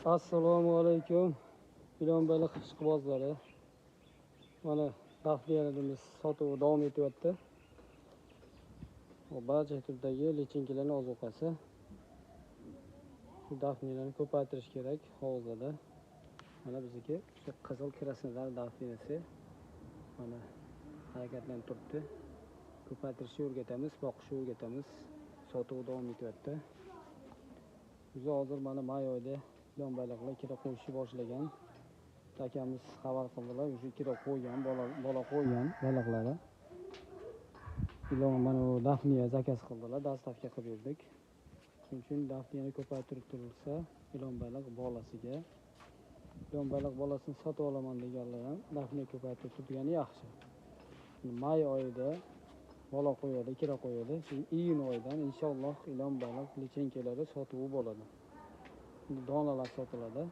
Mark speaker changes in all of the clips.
Speaker 1: Assalomu alaykum. Ilon baliq ishqibozlari. Mana dafniyalarimiz sotuvi davom etyapti. Bu barcha turdagi lichinkalarning ozuqasi. Dafniyalarni ko'paytirish kerak hovuzada. Mana bizniki shu qizil krasnodar dafniyasi. Mana harakatlanib turibdi. Ko'paytirishni o'rgatamiz, boqishni o'rgatamiz. Sotuvi davom etyapti. Biz hozir mana may oyida ilon baliqlar kira qo'yishni boshlagan. Akamiz xabar qildilar, o'sha kira qo'ygan, bola qo'ygan baliqlari. Ilon mana bu dafniya zakaz qildilar, dastavka qilib berdik. Shuning uchun dafniyani ko'paytirib turilsa, ilon baliq bolasiga, ilon baliq bolasini sotib olaman deganlar ham dafniya ko'paytirib turgani yaxshi. May oyida bola qo'yadi, kira qo'yadi. Iyun oyidan inshaalloh ilon baliq lichenkalari sotuvi bo'ladi. Donalar sotiladi.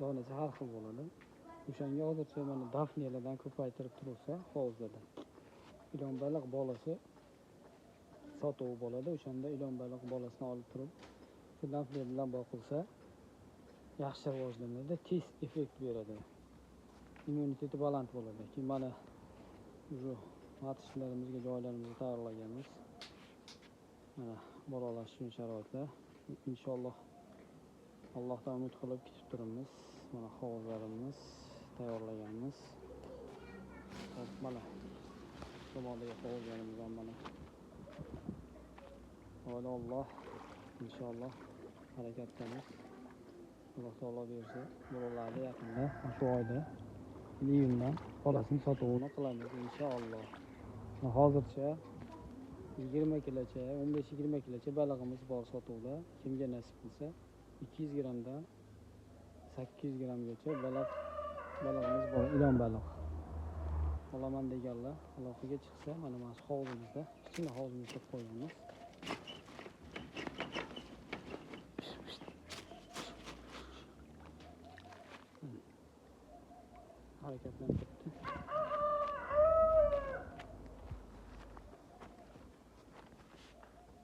Speaker 1: Donasi har xil bo'ladi. O'shanga hozircha mana dafniyalardan ko'paytirib turilsa, hovuzlarda ilon baliq bolasi sotuvi bo'ladi. O'shanda ilon baliq bolasini olib turib, shu dafniya bilan boqilsa, yaxshi rivojlanadi, tez effekt beradi. Immuniteti baland bo'ladi. Keyin mana shu matishlarımizga joylarimizni tayyorlaganmiz. Mana bolalash uchun sharoitlar. Inshaalloh Allohdan umid qilib kutib turibmiz. Mana hovuzlarimiz tayyorlaganmiz. Hop mana tomondagi hovuzlarimiz ham mana. Alloh inshaalloh harakatdamiz. Alloh taolo bersa, bolalarni yaqinda shu oyda iyundan bolasini sotuvini qilamiz inshaalloh. Hozircha 20 kilocha, 15-20 kilocha balig'imiz bor sotuvda. Kimga nasib qilsa 200 gramdan 800 gramgacha balig'imiz bor, ilon baliq. Olaman deganlar aloqaga chiqsa, mana shu hovuzimizda, kichkina hovuzimizda qo'yamiz. Harakatlanib turibdi.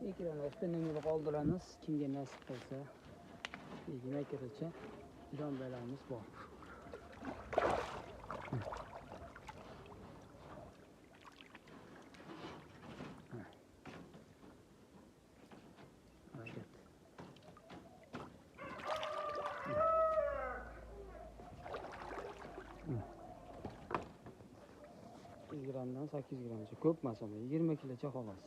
Speaker 1: Ekranni ustunini qoldiramiz. Kimga nasib qilsa 20 kilocha ilon balig'imiz bor. Harakat. 8 gramdan 8 gramgacha ko'p masala, 20 kilocha xolos.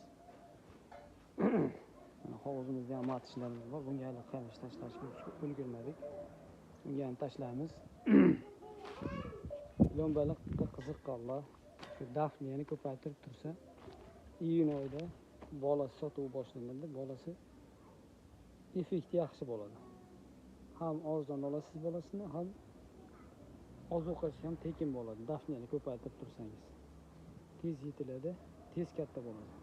Speaker 1: Mana hovuzimizda ham matishlarimiz bor. Bunga hali qamish tashlashga ulgurmadik. Bunga ham tashlaymiz. Ilon baliqqa qiziqqanlar shu dafniyani ko'paytirib tursa, iyun oyida bolasi sotuvi boshlanadi. Bolasi effekti yaxshi bo'ladi. Ham ozdan olasiz bolasini, ham ozuqasi ham tekin bo'ladi. Dafniyani ko'paytirib tursangiz. Tez yetiladi, tez katta bo'ladi.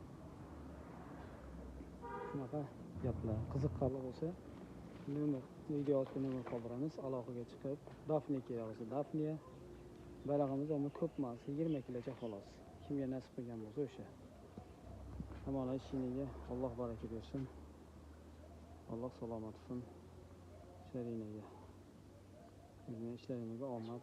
Speaker 1: Shunaqa gaplar. Qiziqqanlar bo'lsa, video ostida nomer qoldiramiz. Aloqaga chiqib, dafniya kerak bo'lsa, dafniya. Balig'imiz ham ko'p emas, 20 kilocha xolos. Kimga nasib qilgan bo'lsa o'sha. Hamma ishingizga Alloh baraka bersin. Alloh salomat qilsin. Ishlaringizga. Ishlaringizga omad.